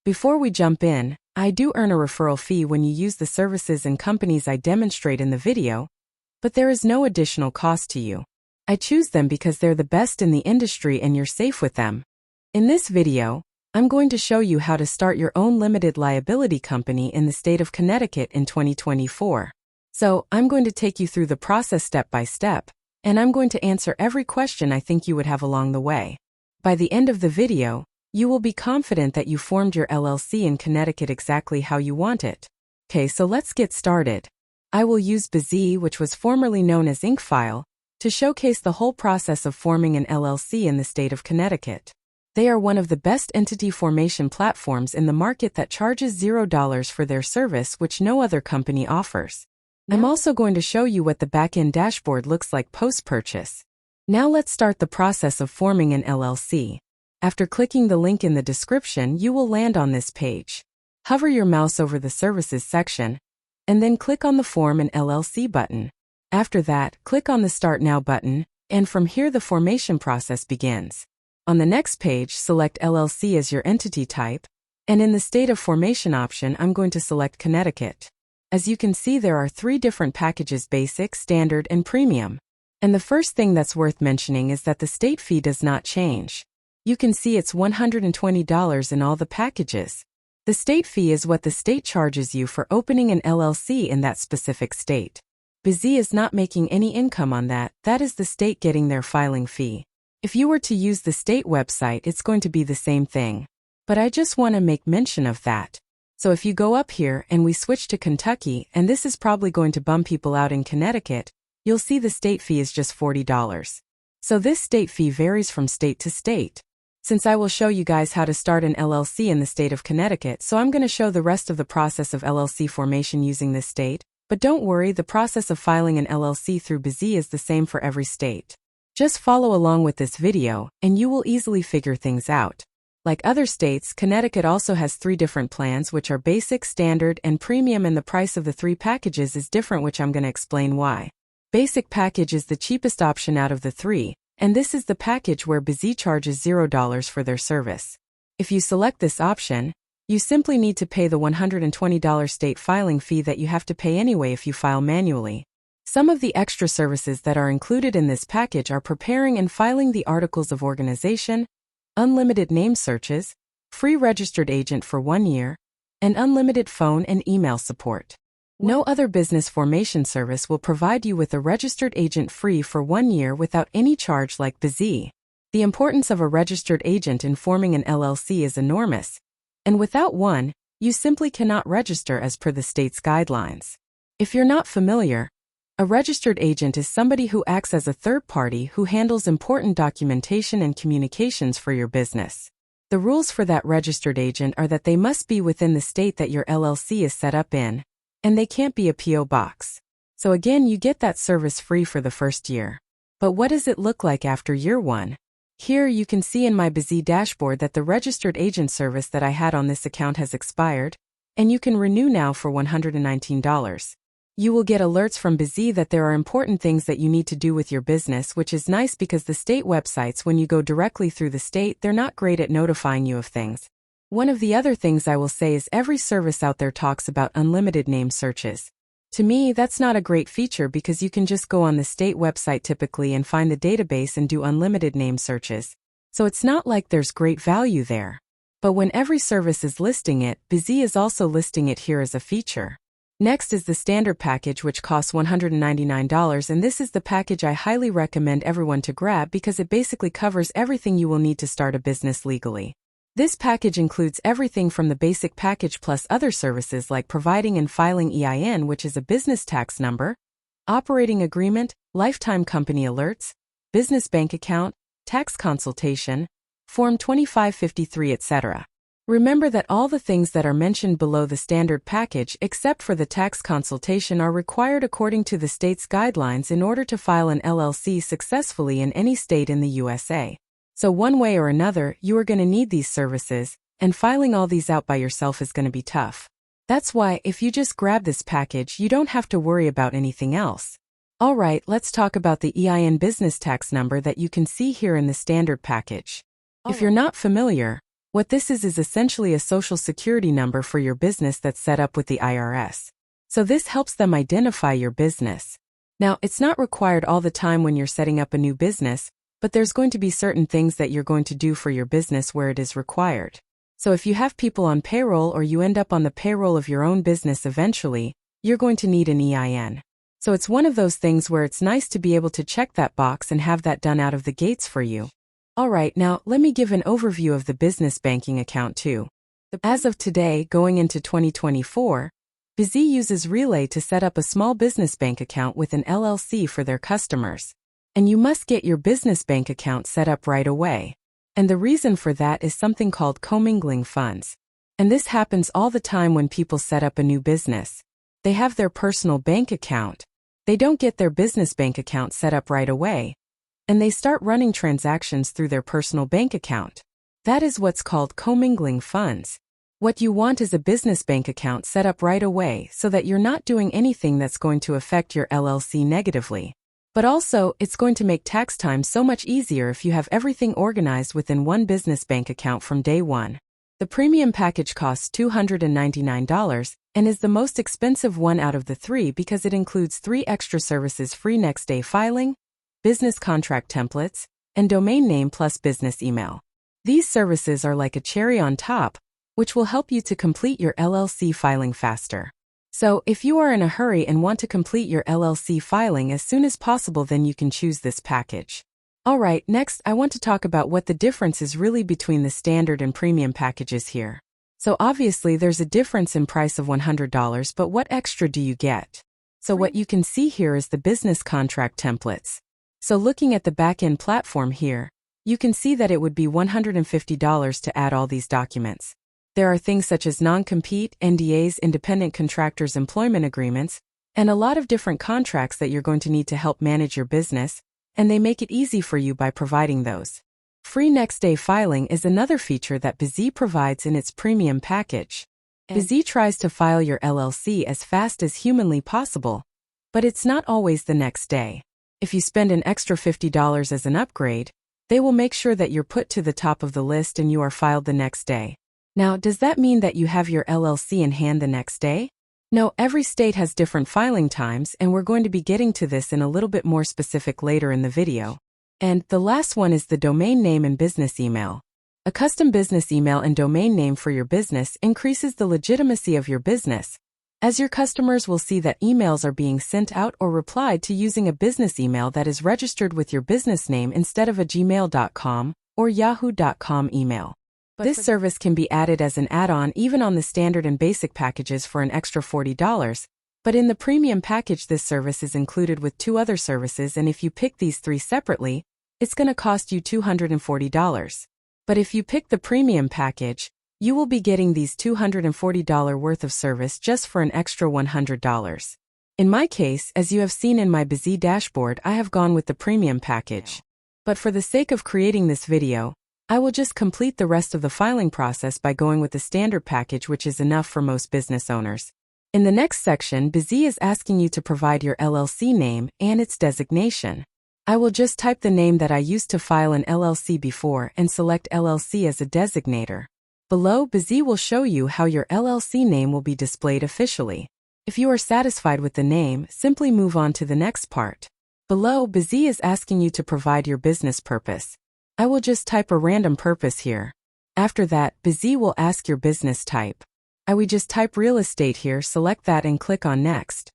Before we jump in, I do earn a referral fee when you use the services and companies I demonstrate in the video, but there is no additional cost to you. I choose them because they're the best in the industry and you're safe with them. In this video, I'm going to show you how to start your own limited liability company in the state of Connecticut in 2024. So, I'm going to take you through the process step by step, and I'm going to answer every question I think you would have along the way. By the end of the video, you will be confident that you formed your LLC in Connecticut exactly how you want it. Okay, so let's get started. I will use Bizee, which was formerly known as InkFile, to showcase the whole process of forming an LLC in the state of Connecticut. They are one of the best entity formation platforms in the market that charges $0 for their service, which no other company offers. I'm also going to show you what the back-end dashboard looks like post-purchase. Now let's start the process of forming an LLC. After clicking the link in the description, you will land on this page. Hover your mouse over the Services section, and then click on the Form an LLC button. After that, click on the Start Now button, and from here the formation process begins. On the next page, select LLC as your entity type, and in the State of Formation option, I'm going to select Connecticut. As you can see, there are 3 different packages: Basic, Standard, and Premium. And the first thing that's worth mentioning is that the state fee does not change. You can see it's $120 in all the packages. The state fee is what the state charges you for opening an LLC in that specific state. Bizee is not making any income on that. That is the state getting their filing fee. If you were to use the state website, it's going to be the same thing. But I just want to make mention of that. So if you go up here and we switch to Kentucky, and this is probably going to bum people out in Connecticut, you'll see the state fee is just $40. So this state fee varies from state to state. Since I will show you guys how to start an LLC in the state of Connecticut, so I'm going to show the rest of the process of LLC formation using this state. But don't worry, the process of filing an LLC through Bizee is the same for every state. Just follow along with this video, and you will easily figure things out. Like other states, Connecticut also has 3 different plans, which are Basic, Standard, and Premium, and the price of the 3 packages is different, which I'm going to explain why. Basic package is the cheapest option out of the 3, and this is the package where Bizee charges $0 for their service. If you select this option, you simply need to pay the $120 state filing fee that you have to pay anyway if you file manually. Some of the extra services that are included in this package are preparing and filing the articles of organization, unlimited name searches, free registered agent for 1 year, and unlimited phone and email support. No other business formation service will provide you with a registered agent free for 1 year without any charge like Bizee. The importance of a registered agent in forming an LLC is enormous, and without one, you simply cannot register as per the state's guidelines. If you're not familiar, a registered agent is somebody who acts as a third party who handles important documentation and communications for your business. The rules for that registered agent are that they must be within the state that your LLC is set up in, and they can't be a P.O. box. So again, you get that service free for the first year. But what does it look like after year 1? Here you can see in my Bizee dashboard that the registered agent service that I had on this account has expired, and you can renew now for $119. You will get alerts from Bizee that there are important things that you need to do with your business, which is nice because the state websites, when you go directly through the state, they're not great at notifying you of things. One of the other things I will say is every service out there talks about unlimited name searches. To me, that's not a great feature because you can just go on the state website typically and find the database and do unlimited name searches. So it's not like there's great value there. But when every service is listing it, Bizee is also listing it here as a feature. Next is the Standard package, which costs $199, and this is the package I highly recommend everyone to grab because it basically covers everything you will need to start a business legally. This package includes everything from the basic package plus other services like providing and filing EIN, which is a business tax number, operating agreement, lifetime company alerts, business bank account, tax consultation, Form 2553, etc. Remember that all the things that are mentioned below the Standard package, except for the tax consultation, are required according to the state's guidelines in order to file an LLC successfully in any state in the USA. So one way or another, you are going to need these services, and filing all these out by yourself is going to be tough. That's why if you just grab this package, you don't have to worry about anything else. Alright, let's talk about the EIN business tax number that you can see here in the Standard package. If you're not familiar, What this is essentially a social security number for your business that's set up with the IRS. So this helps them identify your business. Now, it's not required all the time when you're setting up a new business, but there's going to be certain things that you're going to do for your business where it is required. So if you have people on payroll or you end up on the payroll of your own business eventually, you're going to need an EIN. So it's one of those things where it's nice to be able to check that box and have that done out of the gates for you. Alright, now let me give an overview of the business banking account too. As of today, going into 2024, Bizee uses Relay to set up a small business bank account with an LLC for their customers. And you must get your business bank account set up right away. And the reason for that is something called commingling funds. And this happens all the time when people set up a new business. They have their personal bank account. They don't get their business bank account set up right away. And they start running transactions through their personal bank account. That is what's called commingling funds. What you want is a business bank account set up right away so that you're not doing anything that's going to affect your LLC negatively. But also, it's going to make tax time so much easier if you have everything organized within one business bank account from day one. The premium package costs $299 and is the most expensive one out of the three because it includes 3 extra services: free next-day filing, business contract templates, and domain name plus business email. These services are like a cherry on top, which will help you to complete your LLC filing faster. So, if you are in a hurry and want to complete your LLC filing as soon as possible, then you can choose this package. Alright, next I want to talk about what the difference is really between the standard and premium packages here. So obviously there's a difference in price of $100, but what extra do you get? So what you can see here is the business contract templates. So looking at the back-end platform here, you can see that it would be $150 to add all these documents. There are things such as non-compete, NDAs, independent contractors' employment agreements, and a lot of different contracts that you're going to need to help manage your business, and they make it easy for you by providing those. Free next-day filing is another feature that Bizee provides in its premium package. Bizee tries to file your LLC as fast as humanly possible, but it's not always the next day. If you spend an extra $50 as an upgrade, they will make sure that you're put to the top of the list and you are filed the next day. Now, does that mean that you have your LLC in hand the next day? No, every state has different filing times, and we're going to be getting to this in a little bit more specific later in the video. And the last one is the domain name and business email. A custom business email and domain name for your business increases the legitimacy of your business, as your customers will see that emails are being sent out or replied to using a business email that is registered with your business name instead of a gmail.com or yahoo.com email. This service can be added as an add-on even on the standard and basic packages for an extra $40, but in the premium package this service is included with 2 other services, and if you pick these 3 separately, it's going to cost you $240. But if you pick the premium package, you will be getting these $240 worth of service just for an extra $100. In my case, as you have seen in my Bizee dashboard, I have gone with the premium package. But for the sake of creating this video, I will just complete the rest of the filing process by going with the standard package, which is enough for most business owners. In the next section, Bizee is asking you to provide your LLC name and its designation. I will just type the name that I used to file an LLC before and select LLC as a designator. Below, Bizee will show you how your LLC name will be displayed officially. If you are satisfied with the name, simply move on to the next part. Below, Bizee is asking you to provide your business purpose. I will just type a random purpose here. After that, Bizee will ask your business type. I will just type real estate here, select that and click on next.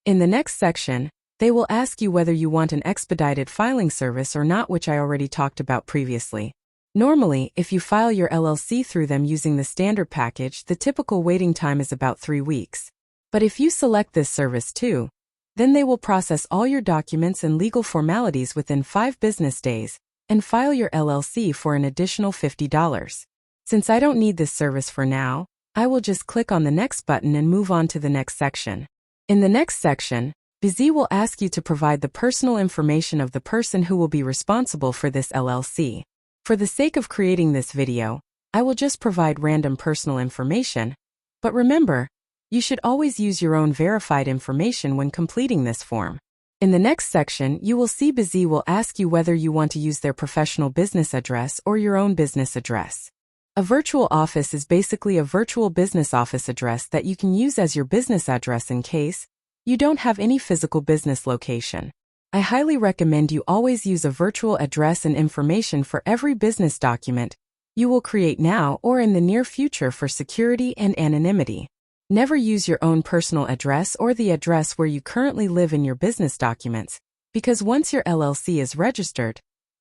In the next section, they will ask you whether you want an expedited filing service or not, which I already talked about previously. Normally, if you file your LLC through them using the standard package, the typical waiting time is about 3 weeks. But if you select this service too, then they will process all your documents and legal formalities within 5 business days, and file your LLC for an additional $50. Since I don't need this service for now, I will just click on the next button and move on to the next section. In the next section, Bizee will ask you to provide the personal information of the person who will be responsible for this LLC. For the sake of creating this video, I will just provide random personal information, but remember, you should always use your own verified information when completing this form. In the next section, you will see Bizee will ask you whether you want to use their professional business address or your own business address. A virtual office is basically a virtual business office address that you can use as your business address in case you don't have any physical business location. I highly recommend you always use a virtual address and information for every business document you will create now or in the near future for security and anonymity. Never use your own personal address or the address where you currently live in your business documents, because once your LLC is registered,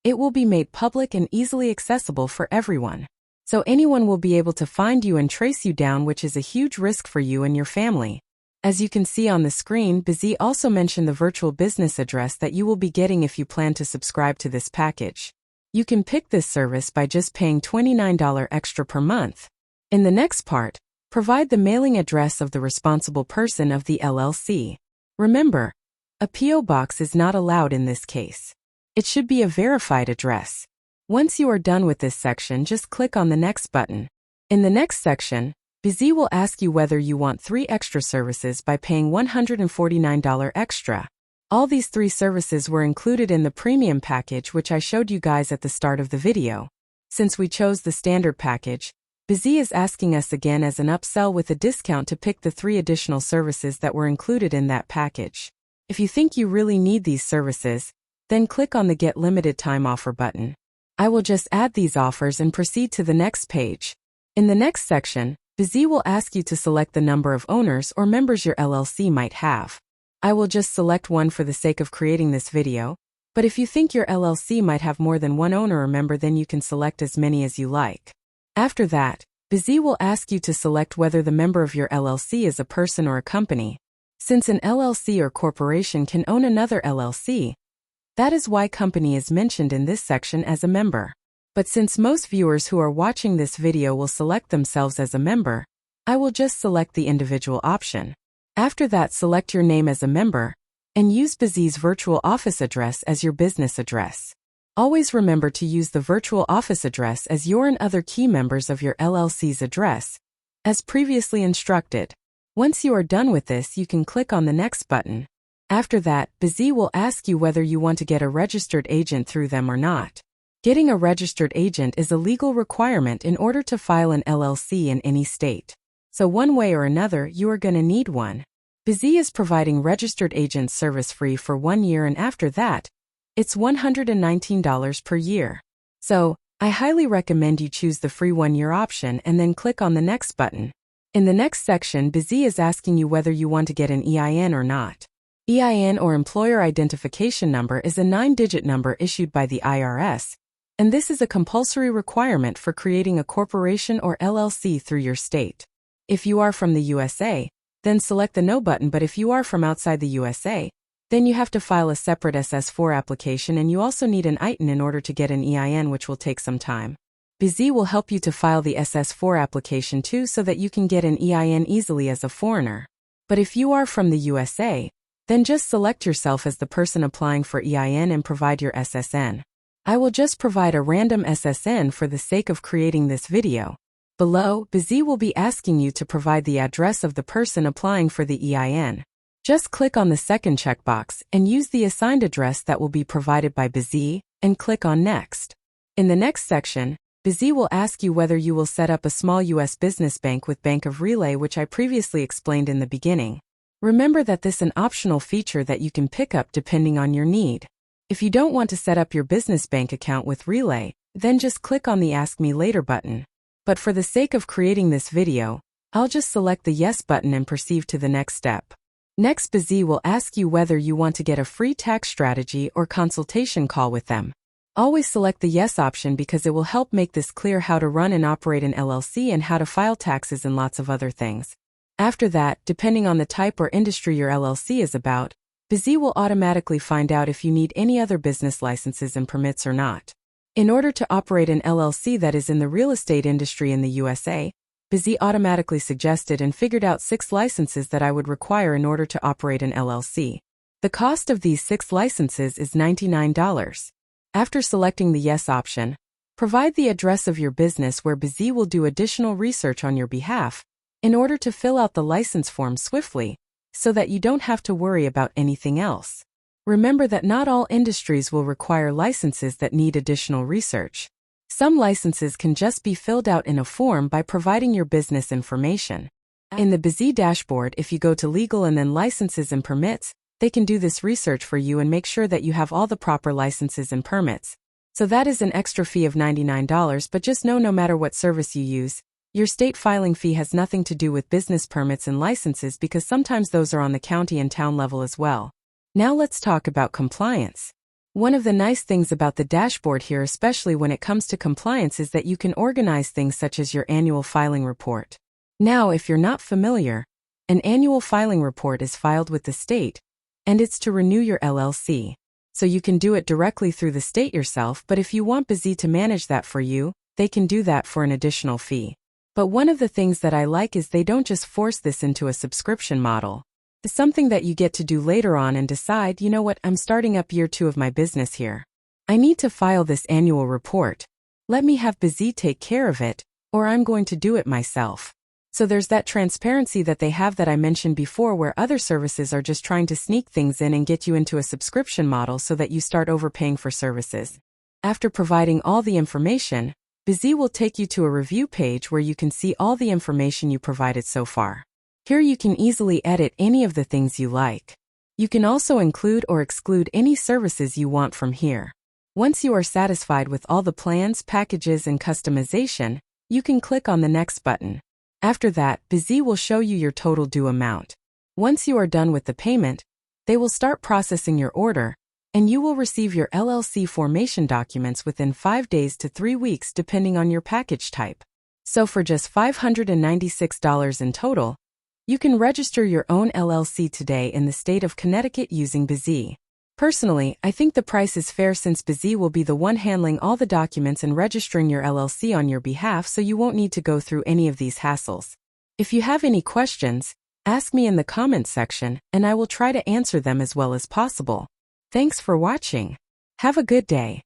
it will be made public and easily accessible for everyone. So anyone will be able to find you and trace you down, which is a huge risk for you and your family. As you can see on the screen, Bizee also mentioned the virtual business address that you will be getting if you plan to subscribe to this package. You can pick this service by just paying $29 extra per month. In the next part, provide the mailing address of the responsible person of the LLC. Remember, a P.O. box is not allowed in this case. It should be a verified address. Once you are done with this section, just click on the Next button. In the next section, Bizee will ask you whether you want 3 extra services by paying $149 extra. All these 3 services were included in the premium package, which I showed you guys at the start of the video. Since we chose the standard package, Bizee is asking us again as an upsell with a discount to pick the 3 additional services that were included in that package. If you think you really need these services, then click on the Get Limited Time Offer button. I will just add these offers and proceed to the next page. In the next section, Bizee will ask you to select the number of owners or members your LLC might have. I will just select one for the sake of creating this video, but if you think your LLC might have more than one owner or member, then you can select as many as you like. After that, Bizee will ask you to select whether the member of your LLC is a person or a company. Since an LLC or corporation can own another LLC, that is why company is mentioned in this section as a member. But since most viewers who are watching this video will select themselves as a member, I will just select the individual option. After that, select your name as a member, and use Bizee's virtual office address as your business address. Always remember to use the virtual office address as your and other key members of your LLC's address, as previously instructed. Once you are done with this, you can click on the Next button. After that, Bizee will ask you whether you want to get a registered agent through them or not. Getting a registered agent is a legal requirement in order to file an LLC in any state. So one way or another, you are going to need one. Bizee is providing registered agent service free for 1 year, and after that, it's $119 per year. So, I highly recommend you choose the free 1-year option and then click on the Next button. In the next section, Bizee is asking you whether you want to get an EIN or not. EIN, or Employer Identification Number, is a 9-digit number issued by the IRS, and this is a compulsory requirement for creating a corporation or LLC through your state. If you are from the USA, then select the No button, but if you are from outside the USA, then you have to file a separate SS4 application, and you also need an EIN in order to get an EIN, which will take some time. Bizee will help you to file the SS4 application too, so that you can get an EIN easily as a foreigner. But if you are from the USA, then just select yourself as the person applying for EIN and provide your SSN. I will just provide a random SSN for the sake of creating this video. Below, Bizee will be asking you to provide the address of the person applying for the EIN. Just click on the second checkbox and use the assigned address that will be provided by Bizee, and click on Next. In the next section, Bizee will ask you whether you will set up a small U.S. business bank with Bank of Relay, which I previously explained in the beginning. Remember that this is an optional feature that you can pick up depending on your need. If you don't want to set up your business bank account with Relay, then just click on the Ask Me Later button. But for the sake of creating this video, I'll just select the Yes button and proceed to the next step. Next, Bizee will ask you whether you want to get a free tax strategy or consultation call with them. Always select the Yes option because it will help make this clear how to run and operate an LLC and how to file taxes and lots of other things. After that, depending on the type or industry your LLC is about, Bizee will automatically find out if you need any other business licenses and permits or not. In order to operate an LLC that is in the real estate industry in the USA, Bizee automatically suggested and figured out 6 licenses that I would require in order to operate an LLC. The cost of these 6 licenses is $99. After selecting the Yes option, provide the address of your business where Bizee will do additional research on your behalf in order to fill out the license form swiftly, so that you don't have to worry about anything else. Remember that not all industries will require licenses that need additional research. Some licenses can just be filled out in a form by providing your business information. In the Bizee dashboard, if you go to Legal and then Licenses and Permits, they can do this research for you and make sure that you have all the proper licenses and permits. So that is an extra fee of $99, but just know no matter what service you use, your state filing fee has nothing to do with business permits and licenses because sometimes those are on the county and town level as well. Now let's talk about compliance. One of the nice things about the dashboard here, especially when it comes to compliance, is that you can organize things such as your annual filing report. Now, if you're not familiar, an annual filing report is filed with the state, and it's to renew your LLC. So you can do it directly through the state yourself, but if you want Bizee to manage that for you, they can do that for an additional fee. But one of the things that I like is they don't just force this into a subscription model. It's something that you get to do later on and decide, you know what, I'm starting up year 2 of my business here. I need to file this annual report. Let me have Bizee take care of it, or I'm going to do it myself. So there's that transparency that they have that I mentioned before, where other services are just trying to sneak things in and get you into a subscription model so that you start overpaying for services. After providing all the information, Bizee will take you to a review page where you can see all the information you provided so far. Here you can easily edit any of the things you like. You can also include or exclude any services you want from here. Once you are satisfied with all the plans, packages, and customization, you can click on the next button. After that, Bizee will show you your total due amount. Once you are done with the payment, they will start processing your order, and you will receive your LLC formation documents within 5 days to 3 weeks depending on your package type. So for just $596 in total, you can register your own LLC today in the state of Connecticut using Bizee. Personally, I think the price is fair since Bizee will be the one handling all the documents and registering your LLC on your behalf, so you won't need to go through any of these hassles. If you have any questions, ask me in the comments section, and I will try to answer them as well as possible. Thanks for watching. Have a good day.